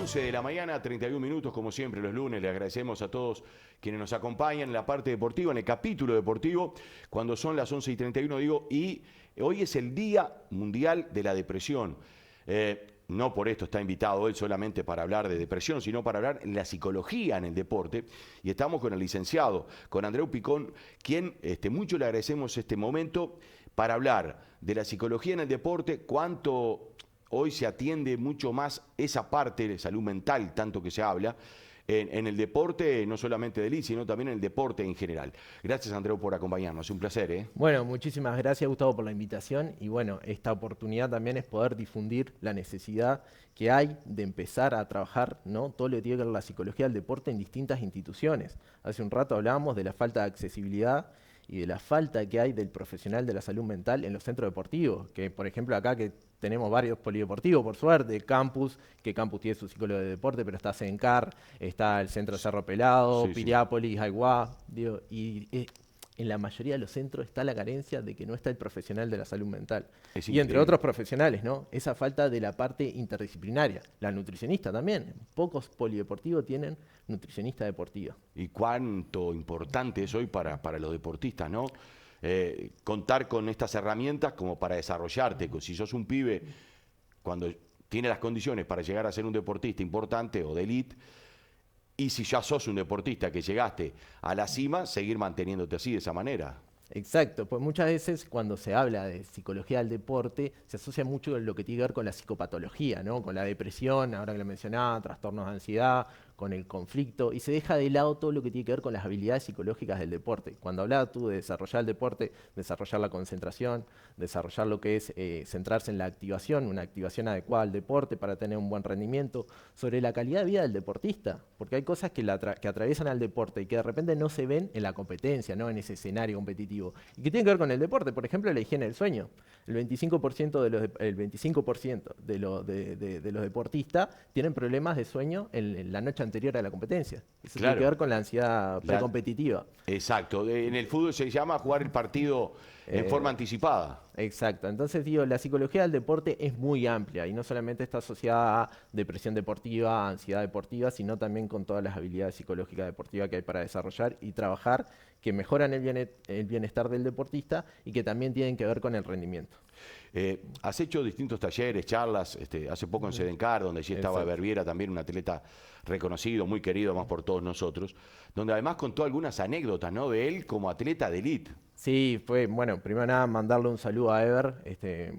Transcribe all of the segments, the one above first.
11 de la mañana, 31 minutos, como siempre los lunes. Le agradecemos a todos quienes nos acompañan en la parte deportiva, en el capítulo deportivo, cuando son las 11:31, digo, y hoy es el Día Mundial de la Depresión. No por esto está invitado él solamente para hablar de depresión, sino para hablar de la psicología en el deporte. Y estamos con el licenciado, con Andreu Picón, quien mucho le agradecemos este momento para hablar de la psicología en el deporte, cuánto hoy se atiende mucho más esa parte de salud mental, tanto que se habla, en el deporte, no solamente del I, sino también en el deporte en general. Gracias, Andreu, por acompañarnos. Un placer, ¿eh? Bueno, muchísimas gracias, Gustavo, por la invitación. Y bueno, esta oportunidad también es poder difundir la necesidad que hay de empezar a trabajar, ¿no?, todo lo que tiene que ver con la psicología del deporte en distintas instituciones. Hace un rato hablábamos de la falta de accesibilidad y de la falta que hay del profesional de la salud mental en los centros deportivos, que por ejemplo acá que tenemos varios polideportivos, por suerte, Campus, que Campus tiene su psicólogo de deporte, pero está Sencar, está el Centro Cerro Pelado, Sí, sí. Piriápolis, Aiguá, digo, en la mayoría de los centros está la carencia de que no está el profesional de la salud mental. Es Y increíble. entre otros profesionales, ¿no? Esa falta de la parte interdisciplinaria. La nutricionista también. Pocos polideportivos tienen nutricionista deportiva. Y cuánto importante es hoy para los deportistas, ¿no? Contar con estas herramientas como para desarrollarte. Si sos un pibe, cuando tiene las condiciones para llegar a ser un deportista importante o de elite, y si ya sos un deportista que llegaste a la cima, seguir manteniéndote así, de esa manera. Exacto, pues muchas veces cuando se habla de psicología del deporte se asocia mucho con lo que tiene que ver con la psicopatología, ¿no? Con la depresión, ahora que lo mencionaba, trastornos de ansiedad, con el conflicto, y se deja de lado todo lo que tiene que ver con las habilidades psicológicas del deporte. Cuando hablabas tú de desarrollar el deporte, desarrollar la concentración, desarrollar lo que es centrarse en la activación, una activación adecuada al deporte para tener un buen rendimiento, sobre la calidad de vida del deportista, porque hay cosas que atraviesan al deporte y que de repente no se ven en la competencia, ¿no?, en ese escenario competitivo. Y que tiene que ver con el deporte, por ejemplo, la higiene del sueño. El 25% de los deportistas tienen problemas de sueño en la noche anterior a la competencia. Eso Claro. tiene que ver con la ansiedad precompetitiva. Exacto. En el fútbol se llama jugar el partido en forma anticipada. Exacto. Entonces, digo, la psicología del deporte es muy amplia y no solamente está asociada a depresión deportiva, a ansiedad deportiva, sino también con todas las habilidades psicológicas deportivas que hay para desarrollar y trabajar, que mejoran el bienestar del deportista y que también tienen que ver con el rendimiento. Has hecho distintos talleres, charlas, hace poco en Sedencar, donde allí estaba Exacto. Berbiera, también un atleta reconocido, muy querido más por todos nosotros, donde además contó algunas anécdotas, ¿no?, de él como atleta de élite. Sí, bueno, primero nada mandarle un saludo a Ever,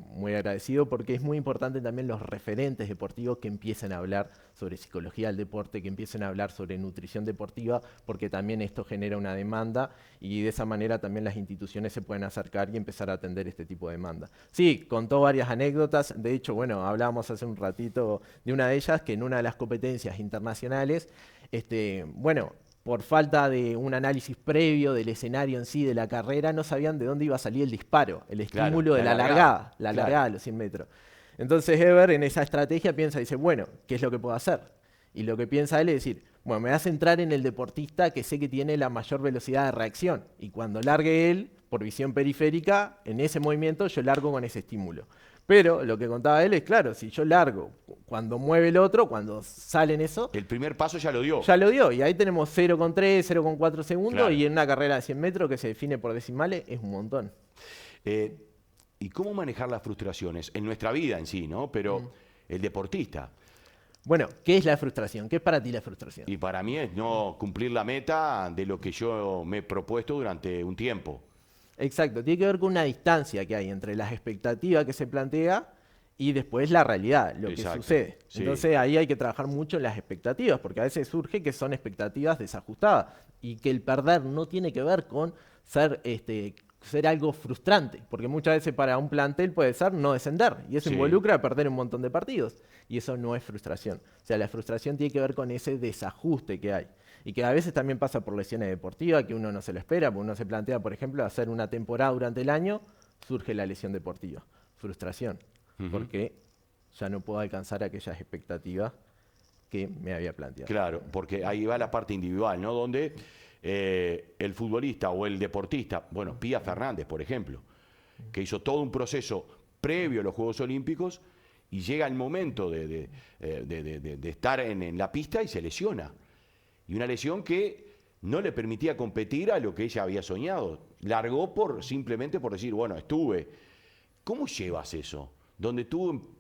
muy agradecido porque es muy importante también los referentes deportivos que empiecen a hablar sobre psicología del deporte, que empiecen a hablar sobre nutrición deportiva, porque también esto genera una demanda y de esa manera también las instituciones se pueden acercar y empezar a atender este tipo de demanda. Sí, contó varias anécdotas, de hecho, bueno, hablábamos hace un ratito de una de ellas, que en una de las competencias internacionales, por falta de un análisis previo del escenario en sí, de la carrera, no sabían de dónde iba a salir el disparo, el estímulo de la largada, la largada de los 100 metros. Entonces Ever en esa estrategia piensa, dice, bueno, ¿qué es lo que puedo hacer? Y lo que piensa él es decir, bueno, me voy a centrar en el deportista que sé que tiene la mayor velocidad de reacción. Y cuando largue él, por visión periférica, en ese movimiento yo largo con ese estímulo. Pero lo que contaba él es, claro, si yo largo, cuando mueve el otro, cuando sale en eso, El primer paso ya lo dio. ya lo dio, y ahí tenemos 0,3, 0,4 segundos, Claro. y en una carrera de 100 metros que se define por decimales es un montón. ¿Y cómo manejar las frustraciones? En nuestra vida en sí, ¿no? Pero el deportista. Bueno, ¿qué es la frustración? ¿Qué es para ti la frustración? Y para mí es no cumplir la meta de lo que yo me he propuesto durante un tiempo. Exacto, tiene que ver con una distancia que hay entre las expectativas que se plantea y después la realidad, lo que Exacto, sucede. sí. Entonces ahí hay que trabajar mucho en las expectativas, porque a veces surge que son expectativas desajustadas y que el perder no tiene que ver con ser algo frustrante, porque muchas veces para un plantel puede ser no descender y eso Sí. involucra a perder un montón de partidos y eso no es frustración. O sea, la frustración tiene que ver con ese desajuste que hay y que a veces también pasa por lesiones deportivas que uno no se lo espera, porque uno se plantea, por ejemplo, hacer una temporada durante el año, surge la lesión deportiva, frustración, porque ya no puedo alcanzar aquellas expectativas que me había planteado. Claro, porque ahí va la parte individual, ¿no? Donde el futbolista o el deportista, bueno, Pía Fernández, por ejemplo, que hizo todo un proceso previo a los Juegos Olímpicos y llega el momento de estar en la pista y se lesiona. Y una lesión que no le permitía competir a lo que ella había soñado. Largó simplemente por decir, bueno, estuve. ¿Cómo llevas eso? Donde tú,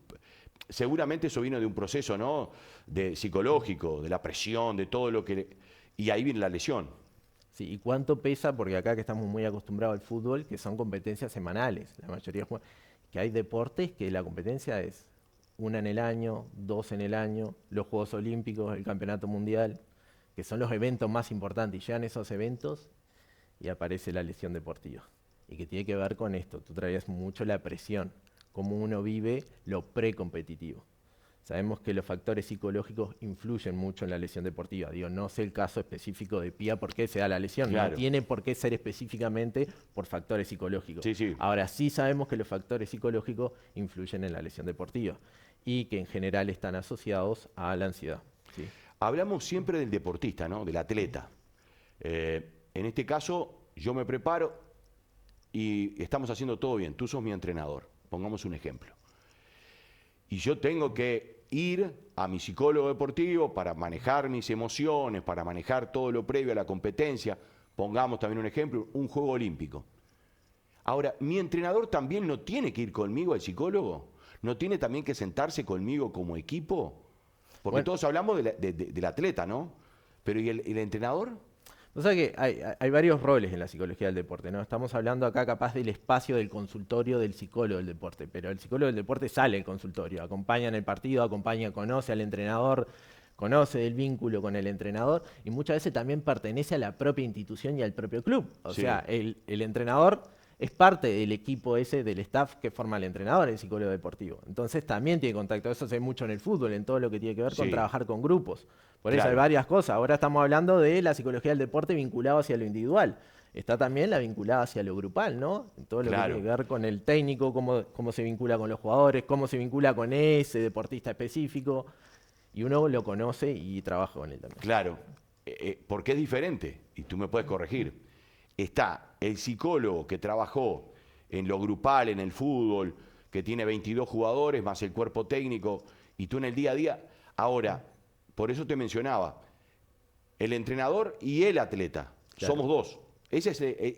seguramente eso vino de un proceso, ¿no? Psicológico, de la presión, de todo lo que... Y ahí viene la lesión. Sí, ¿y cuánto pesa? Porque acá que estamos muy acostumbrados al fútbol, que son competencias semanales. La mayoría que hay deportes que la competencia es una en el año, 2 en el año, los Juegos Olímpicos, el Campeonato Mundial, que son los eventos más importantes. Y llegan esos eventos y aparece la lesión deportiva. Y que tiene que ver con esto. Tú traías mucho la presión, cómo uno vive lo precompetitivo. Sabemos que los factores psicológicos influyen mucho en la lesión deportiva. Digo, no sé el caso específico de Pia por qué se da la lesión. Claro. No tiene por qué ser específicamente por factores psicológicos. Sí, sí. Ahora sí sabemos que los factores psicológicos influyen en la lesión deportiva y que en general están asociados a la ansiedad. ¿Sí? Hablamos siempre del deportista, ¿no? Del atleta. En este caso, yo me preparo y estamos haciendo todo bien. Tú sos mi entrenador. Pongamos un ejemplo. Y yo tengo que ir a mi psicólogo deportivo para manejar mis emociones, para manejar todo lo previo a la competencia. Pongamos también un ejemplo, un juego olímpico. Ahora, ¿mi entrenador también no tiene que ir conmigo al psicólogo? ¿No tiene también que sentarse conmigo como equipo? Porque bueno, todos hablamos del atleta, ¿no? Pero ¿y el entrenador? O sea que hay varios roles en la psicología del deporte, ¿no? Estamos hablando acá capaz del espacio del consultorio del psicólogo del deporte, pero el psicólogo del deporte sale del consultorio, acompaña en el partido, conoce al entrenador, conoce el vínculo con el entrenador y muchas veces también pertenece a la propia institución y al propio club. O sea, el entrenador es parte del equipo ese, del staff que forma el entrenador, el psicólogo deportivo. Entonces también tiene contacto, eso se ve mucho en el fútbol, en todo lo que tiene que ver con trabajar con grupos. Por eso hay varias cosas. Ahora estamos hablando de la psicología del deporte vinculado hacia lo individual. Está también la vinculada hacia lo grupal, ¿no? En todo lo que tiene que ver con el técnico, cómo se vincula con los jugadores, cómo se vincula con ese deportista específico. Y uno lo conoce y trabaja con él también. Claro, porque es diferente, y tú me puedes corregir. Está el psicólogo que trabajó en lo grupal, en el fútbol, que tiene 22 jugadores, más el cuerpo técnico, y tú en el día a día. Ahora, por eso te mencionaba, el entrenador y el atleta, somos dos. Ese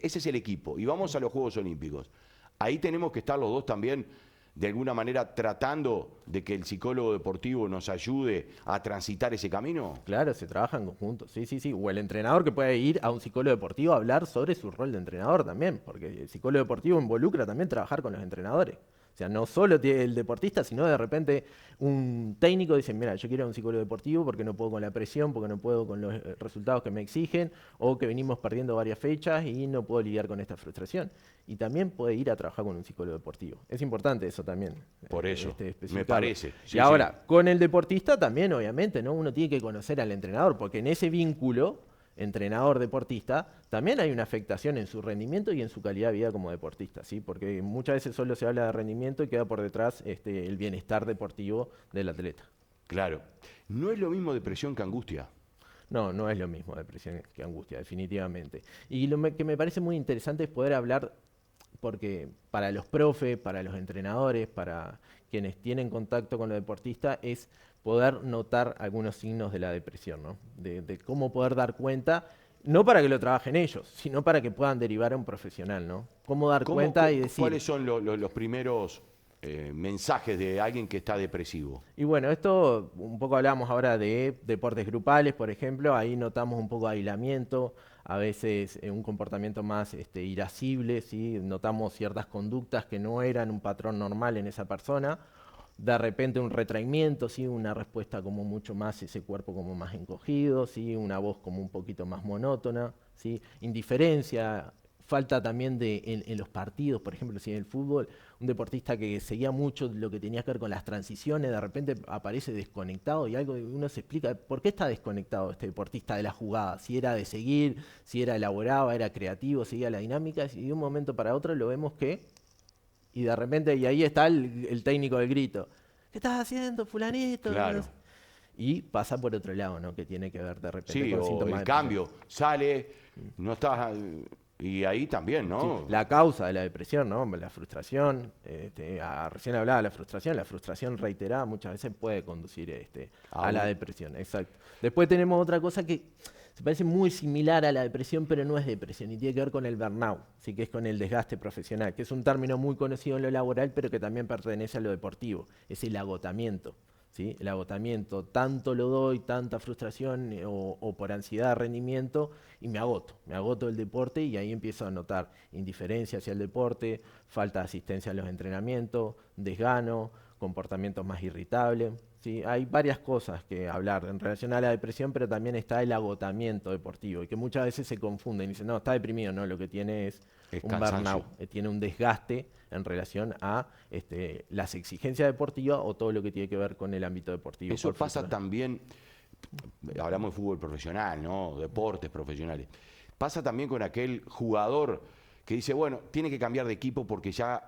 es el equipo, y vamos a los Juegos Olímpicos. Ahí tenemos que estar los dos también, de alguna manera, tratando de que el psicólogo deportivo nos ayude a transitar ese camino. Claro, se trabaja en conjunto, sí. O el entrenador que puede ir a un psicólogo deportivo a hablar sobre su rol de entrenador también, porque el psicólogo deportivo involucra también trabajar con los entrenadores. O sea, no solo el deportista, sino de repente un técnico dice, mira, yo quiero un psicólogo deportivo porque no puedo con la presión, porque no puedo con los resultados que me exigen, o que venimos perdiendo varias fechas y no puedo lidiar con esta frustración. Y también puede ir a trabajar con un psicólogo deportivo. Es importante eso también. Por eso, me parece. Sí, y ahora, con el deportista también, obviamente, ¿no? Uno tiene que conocer al entrenador, porque en ese vínculo entrenador-deportista, también hay una afectación en su rendimiento y en su calidad de vida como deportista, ¿sí? Porque muchas veces solo se habla de rendimiento y queda por detrás el bienestar deportivo del atleta. Claro. No es lo mismo depresión que angustia. No, no es lo mismo depresión que angustia, definitivamente. Y lo que me parece muy interesante es poder hablar, porque para los profes, para los entrenadores, para quienes tienen contacto con los deportistas, es poder notar algunos signos de la depresión, ¿no? De cómo poder dar cuenta, no para que lo trabajen ellos, sino para que puedan derivar a un profesional, ¿no? Cómo dar cuenta y decir... ¿Cuáles son los primeros mensajes de alguien que está depresivo? Y bueno, esto un poco hablamos ahora de deportes grupales, por ejemplo, ahí notamos un poco de aislamiento, a veces un comportamiento más irascible, ¿sí? Notamos ciertas conductas que no eran un patrón normal en esa persona, de repente un retraimiento, ¿sí? Una respuesta como mucho más, ese cuerpo como más encogido, ¿sí? Una voz como un poquito más monótona, ¿sí? Indiferencia, falta también en los partidos, por ejemplo, si en el fútbol, un deportista que seguía mucho lo que tenía que ver con las transiciones, de repente aparece desconectado y algo uno se explica, ¿por qué está desconectado este deportista de la jugada? Si era de seguir, si era elaborado, era creativo, seguía la dinámica, y de un momento para otro lo vemos que... Y de repente, y ahí está el técnico del grito. ¿Qué estás haciendo, fulanito? Claro. Y pasa por otro lado, ¿no? Que tiene que ver de repente con síntomas el cambio. Sale, no estás Y ahí también, Sí, ¿no? la causa de la depresión, ¿no? La frustración, recién hablaba de la frustración reiterada muchas veces puede conducir a la depresión, exacto. Después tenemos otra cosa que se parece muy similar a la depresión, pero no es depresión y tiene que ver con el burnout, sí, que es con el desgaste profesional, que es un término muy conocido en lo laboral, pero que también pertenece a lo deportivo, es el agotamiento. ¿Sí? El agotamiento, tanto lo doy, tanta frustración o por ansiedad de rendimiento y me agoto el deporte y ahí empiezo a notar indiferencia hacia el deporte, falta de asistencia a los entrenamientos, desgano, comportamientos más irritables. ¿Sí? Hay varias cosas que hablar en relación a la depresión, pero también está el agotamiento deportivo y que muchas veces se confunden y dicen, no, está deprimido, no, lo que tiene es un burnout, tiene un desgaste en relación a las exigencias deportivas o todo lo que tiene que ver con el ámbito deportivo. Eso pasa también, hablamos de fútbol profesional, ¿no? Deportes profesionales. Pasa también con aquel jugador que dice, bueno, tiene que cambiar de equipo porque ya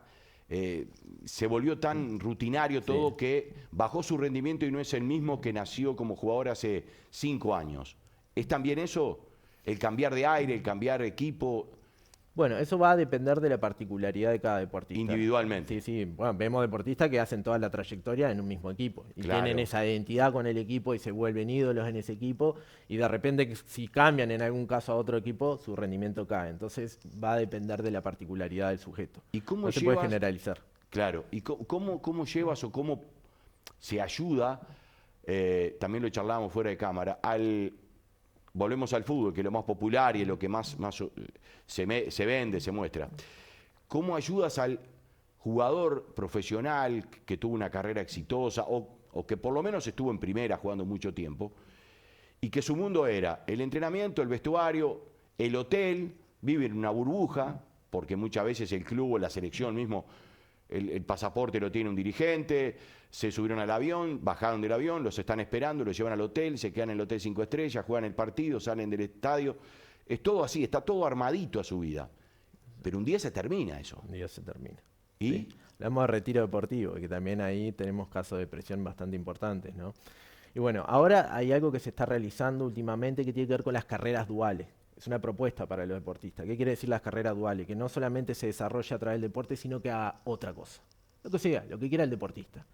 se volvió tan rutinario todo que bajó su rendimiento y no es el mismo que nació como jugador hace 5 años. ¿Es también eso? El cambiar de aire, el cambiar de equipo. Bueno, eso va a depender de la particularidad de cada deportista. Individualmente. Sí. Bueno, vemos deportistas que hacen toda la trayectoria en un mismo equipo y tienen esa identidad con el equipo y se vuelven ídolos en ese equipo y de repente si cambian en algún caso a otro equipo, su rendimiento cae. Entonces va a depender de la particularidad del sujeto. ¿Y cómo no se puede generalizar? Claro. ¿Y cómo llevas o cómo se ayuda, también lo charlábamos fuera de cámara, volvemos al fútbol, que es lo más popular y es lo que más se vende, se muestra. ¿Cómo ayudas al jugador profesional que tuvo una carrera exitosa o que por lo menos estuvo en primera jugando mucho tiempo y que su mundo era el entrenamiento, el vestuario, el hotel, vivir en una burbuja, porque muchas veces el club o la selección mismo, el pasaporte lo tiene un dirigente, se subieron al avión, bajaron del avión, los están esperando, los llevan al hotel, se quedan en el hotel 5 estrellas, juegan el partido, salen del estadio. Es todo así, está todo armadito a su vida. Pero un día se termina eso. Un día se termina. ¿Y? Sí. Hablamos de retiro deportivo, que también ahí tenemos casos de depresión bastante importantes, ¿no? Y bueno, ahora hay algo que se está realizando últimamente que tiene que ver con las carreras duales. Es una propuesta para los deportistas. ¿Qué quiere decir las carreras duales? Que no solamente se desarrolla a través del deporte, sino que haga otra cosa. Lo que sea, lo que quiera el deportista.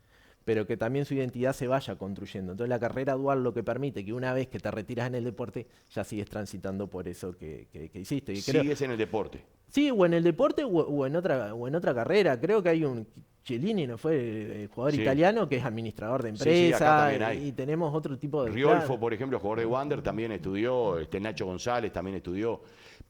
Pero que también su identidad se vaya construyendo. Entonces la carrera dual lo que permite que una vez que te retiras en el deporte, ya sigues transitando por eso que hiciste. Y sigues en el deporte. Sí, o en el deporte o en otra carrera. Creo que hay un Chiellini, ¿no fue? El jugador italiano que es administrador de empresa. Y tenemos otro tipo de... Riolfo, por ejemplo, jugador de Wander, también estudió. Nacho González también estudió.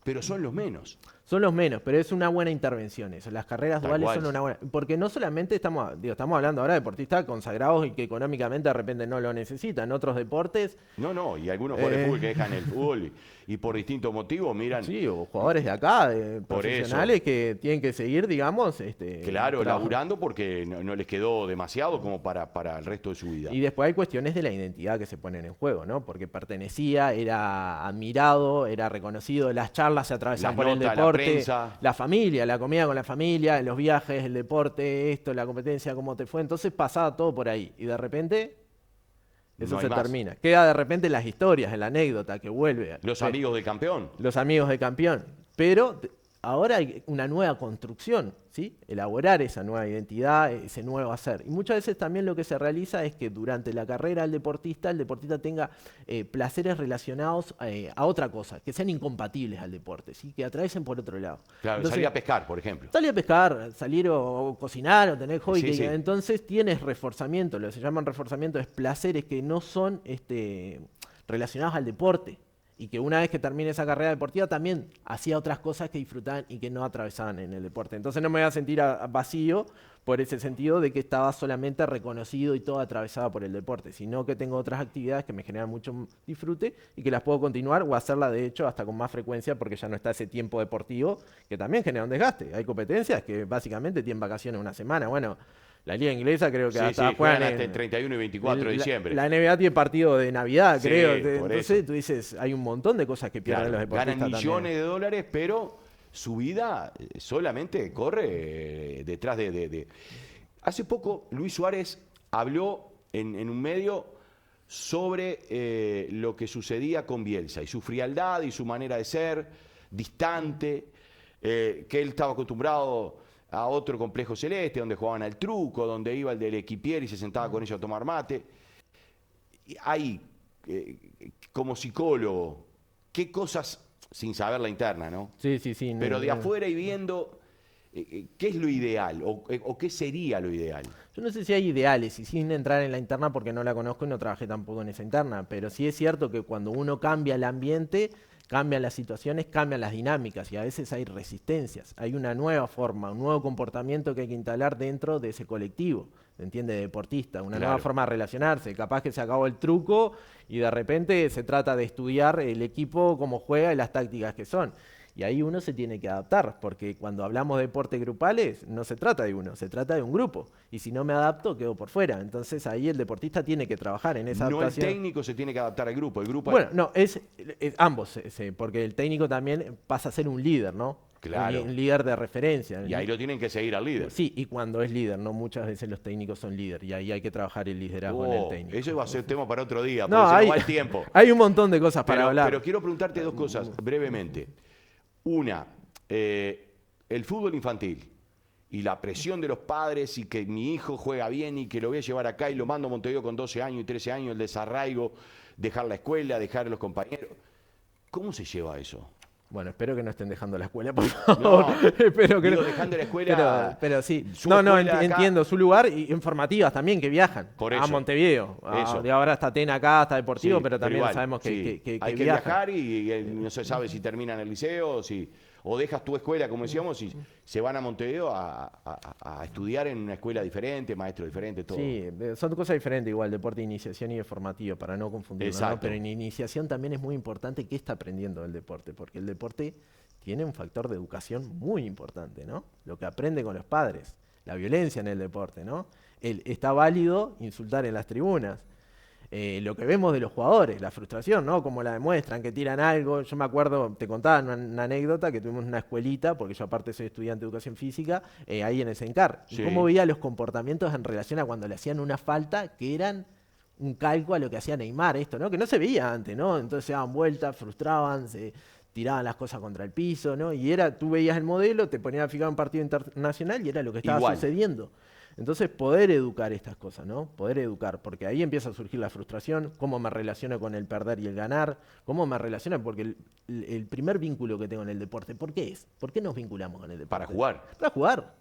Pero son los menos. Son los menos, pero es una buena intervención eso. Las carreras duales son una buena... Porque no solamente estamos hablando ahora de deportistas consagrados y que económicamente de repente no lo necesitan. Otros deportes... No, y algunos jugadores de fútbol que dejan el fútbol y por distintos motivos miran... Sí, o jugadores de acá, profesionales que tienen que seguir, digamos... claro, laburando porque no les quedó demasiado como para el resto de su vida. Y después hay cuestiones de la identidad que se ponen en juego, ¿no? Porque pertenecía, era admirado, era reconocido, las charlas se atravesaban por el deporte, la familia, la comida con la familia, los viajes, el deporte, esto, la competencia, cómo te fue. Entonces pasaba todo por ahí. Y de repente eso se termina. Queda de repente las historias, la anécdota que vuelve. Los amigos del campeón. Los amigos del campeón. Pero ahora hay una nueva construcción, ¿sí? Elaborar esa nueva identidad, ese nuevo hacer. Y muchas veces también lo que se realiza es que durante la carrera el deportista tenga placeres relacionados a otra cosa, que sean incompatibles al deporte, ¿sí? Que atraviesen por otro lado. Claro, entonces, salir a pescar, por ejemplo. Salir a pescar, salir o cocinar o tener hobby. Sí. Entonces tienes reforzamiento, lo que se llaman reforzamiento, es placeres que no son relacionados al deporte. Y que una vez que termine esa carrera deportiva también hacía otras cosas que disfrutaban y que no atravesaban en el deporte. Entonces no me voy a sentir vacío por ese sentido de que estaba solamente reconocido y todo atravesado por el deporte, sino que tengo otras actividades que me generan mucho disfrute y que las puedo continuar o hacerla de hecho hasta con más frecuencia porque ya no está ese tiempo deportivo que también genera un desgaste. Hay competencias que básicamente tienen vacaciones una semana. Bueno, la liga inglesa creo que hasta juegan hasta el 31 y 24 de diciembre. La NBA tiene partido de Navidad, creo. Entonces tú dices, hay un montón de cosas que pierden los deportistas. Ganan millones de dólares, pero su vida solamente corre detrás de... Hace poco Luis Suárez habló en un medio sobre lo que sucedía con Bielsa y su frialdad y su manera de ser. distante, que él estaba acostumbrado a otro complejo celeste, donde jugaban al truco, donde iba el del equipier y se sentaba con ellos a tomar mate. Y ahí, como psicólogo, ¿qué cosas, sin saber la interna, ¿no? Sí, sí, sí. Pero de afuera y viendo, ¿qué es lo ideal? ¿O qué sería lo ideal? Yo no sé si hay ideales y sin entrar en la interna porque no la conozco y no trabajé tampoco en esa interna, pero sí es cierto que cuando uno cambia el ambiente, cambian las situaciones, cambian las dinámicas y a veces hay resistencias. Hay una nueva forma, un nuevo comportamiento que hay que instalar dentro de ese colectivo, ¿me entiende? Deportista, una nueva forma de relacionarse. Capaz que se acabó el truco y de repente se trata de estudiar el equipo, cómo juega y las tácticas que son. Y ahí uno se tiene que adaptar, porque cuando hablamos de deportes grupales, no se trata de uno, se trata de un grupo. Y si no me adapto, quedo por fuera. Entonces ahí el deportista tiene que trabajar en esa adaptación. No el técnico se tiene que adaptar al grupo, el grupo... Bueno, no, es ambos, porque el técnico también pasa a ser un líder, ¿no? Claro. Un líder de referencia. Y ahí lo tienen que seguir al líder. Sí, y cuando es líder, no muchas veces los técnicos son líder, y ahí hay que trabajar el liderazgo en el técnico. Eso va a ser tema para otro día, porque no, se nos va el tiempo. Hay un montón de cosas para hablar. Pero quiero preguntarte dos cosas brevemente. Una, el fútbol infantil y la presión de los padres y que mi hijo juega bien y que lo voy a llevar acá y lo mando a Montevideo con 12 años y 13 años, el desarraigo, dejar la escuela, dejar a los compañeros. ¿Cómo se lleva eso? Bueno, espero que no estén dejando la escuela, por favor. No, espero que digo, no. dejando la escuela. Pero sí. Escuela Entiendo su lugar y informativas también que viajan por eso, a Montevideo. De ahora está Atena acá, está Deportivo, sí, pero también igual, sabemos que hay que viajan. viajar y no se sabe si terminan el liceo, o dejas tu escuela, como decíamos, y se van a Montevideo a estudiar en una escuela diferente, maestro diferente, todo. Sí, son cosas diferentes igual, deporte de iniciación y de formativo, para no confundirlo, ¿no? Pero en iniciación también es muy importante qué está aprendiendo el deporte, porque el deporte tiene un factor de educación muy importante, ¿no? Lo que aprende con los padres, la violencia en el deporte, ¿no? Está válido insultar en las tribunas. Lo que vemos de los jugadores, la frustración, ¿no? Como la demuestran, que tiran algo. Yo me acuerdo, te contaba una anécdota, que tuvimos una escuelita, porque yo aparte soy estudiante de educación física, ahí en el CENCAR. Sí. Y cómo veía los comportamientos en relación a cuando le hacían una falta, que eran un calco a lo que hacía Neymar, esto, ¿no? Que no se veía antes, ¿no? Entonces se daban vueltas, frustraban, se tiraban las cosas contra el piso, ¿no? Y tú veías el modelo, te ponías a fijar un partido internacional y era lo que estaba sucediendo. Entonces, poder educar estas cosas, ¿no? Poder educar, porque ahí empieza a surgir la frustración, cómo me relaciono con el perder y el ganar, cómo me relaciono, porque el primer vínculo que tengo en el deporte, ¿por qué es? ¿Por qué nos vinculamos con el deporte? Para jugar. Para jugar.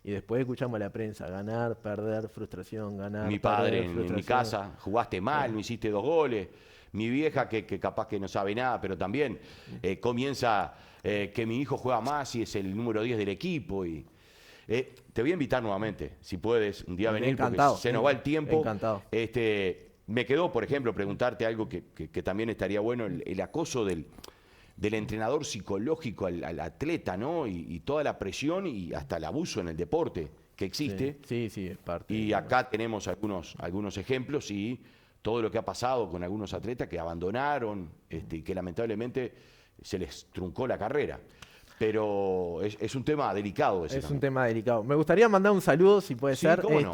Y después escuchamos a la prensa, ganar, perder, frustración, ganar, mi padre en mi casa, jugaste mal, no hiciste 2 goles. Mi vieja, que capaz que no sabe nada, pero también comienza que mi hijo juega más y es el número 10 del equipo. Y te voy a invitar nuevamente, si puedes, un día a venir, encantado, porque se nos va el tiempo. Encantado. Me quedó, por ejemplo, preguntarte algo que también estaría bueno, el acoso del entrenador psicológico al atleta, ¿no? Y toda la presión y hasta el abuso en el deporte que existe. Sí, es parte. Y acá tenemos algunos ejemplos y todo lo que ha pasado con algunos atletas que abandonaron y que lamentablemente se les truncó la carrera. Pero es un tema delicado ese. Es un tema delicado. Me gustaría mandar un saludo, si puede ser. ¿Cómo no?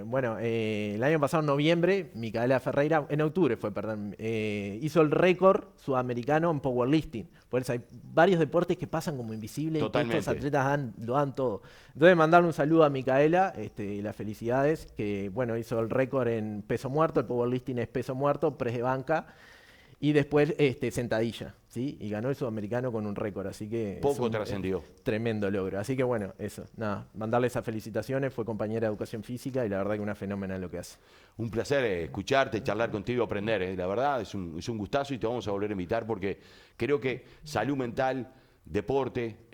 Bueno, el año pasado, en noviembre, Micaela Ferreira, en octubre fue, perdón, hizo el récord sudamericano en powerlifting. Por eso hay varios deportes que pasan como invisibles. Totalmente. Y estos atletas lo dan todo. Entonces, mandarle un saludo a Micaela, y las felicidades, que bueno, hizo el récord en peso muerto. El powerlifting es peso muerto, press de banca. Y después sentadilla, ¿sí? Y ganó el sudamericano con un récord, así que... Poco trascendió. Tremendo logro. Así que bueno, eso, nada, mandarle esas felicitaciones, fue compañera de educación física y la verdad que una fenómena en lo que hace. Un placer escucharte, charlar contigo, aprender, la verdad es un gustazo y te vamos a volver a invitar porque creo que salud mental, deporte,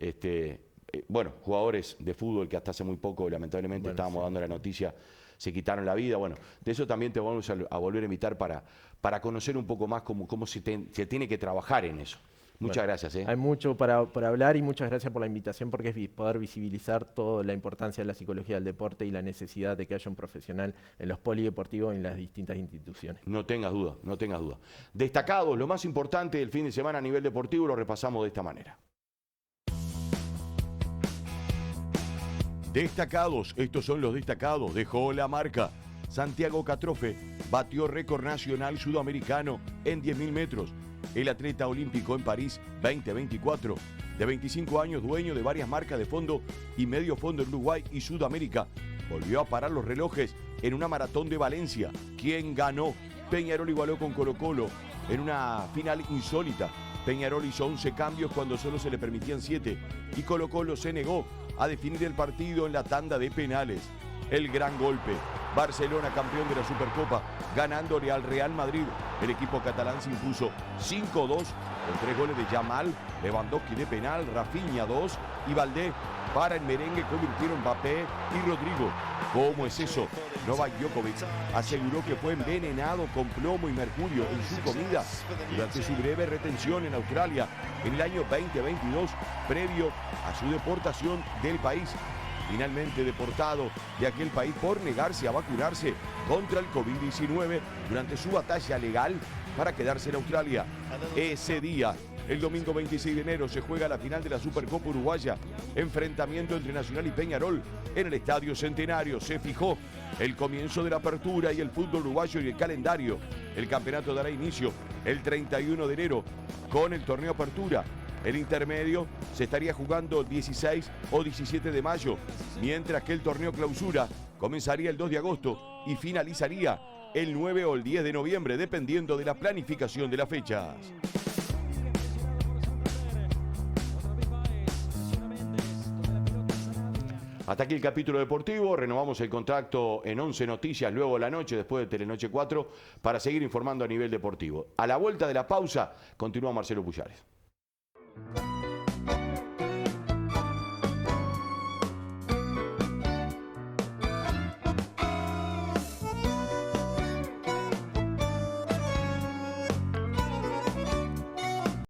bueno, jugadores de fútbol que hasta hace muy poco lamentablemente estábamos dando la noticia, se quitaron la vida. Bueno, de eso también te vamos a volver a invitar para conocer un poco más cómo se tiene que trabajar en eso. Muchas gracias. Hay mucho para hablar y muchas gracias por la invitación porque es poder visibilizar toda la importancia de la psicología del deporte y la necesidad de que haya un profesional en los polideportivos y en las distintas instituciones. No tengas duda, no tengas duda. Destacados, lo más importante del fin de semana a nivel deportivo lo repasamos de esta manera. Destacados, estos son los destacados. Dejó la marca. Santiago Catrofe batió récord nacional sudamericano en 10.000 metros. el atleta olímpico en París 2024. De 25 años, dueño de varias marcas de fondo y medio fondo en Uruguay y Sudamérica, volvió a parar los relojes en una maratón de Valencia. ¿Quién ganó? Peñarol igualó con Colo-Colo en una final insólita. Peñarol hizo 11 cambios cuando solo se le permitían 7 y Colo-Colo se negó a definir el partido en la tanda de penales. El gran golpe. Barcelona, campeón de la Supercopa, ganándole al Real Madrid. El equipo catalán se impuso 5-2 con 3 goles de Yamal, Lewandowski de penal, Rafinha 2 y Valdé. Para el merengue convirtieron Mbappé y Rodrigo. ¿Cómo es eso? Novak Djokovic aseguró que fue envenenado con plomo y mercurio en su comida durante su breve retención en Australia en el año 2022, previo a su deportación del país. Finalmente deportado de aquel país por negarse a vacunarse contra el COVID-19 durante su batalla legal para quedarse en Australia. Ese día, el domingo 26 de enero, se juega la final de la Supercopa Uruguaya. Enfrentamiento entre Nacional y Peñarol en el Estadio Centenario. Se fijó el comienzo de la apertura y el fútbol uruguayo y el calendario. El campeonato dará inicio el 31 de enero con el torneo Apertura. El intermedio se estaría jugando el 16 o 17 de mayo, mientras que el torneo Clausura comenzaría el 2 de agosto y finalizaría el 9 o el 10 de noviembre, dependiendo de la planificación de las fechas. Hasta aquí el capítulo deportivo. Renovamos el contacto en 11 Noticias luego de la noche, después de Telenoche 4, para seguir informando a nivel deportivo. A la vuelta de la pausa, continúa Marcelo Pullares.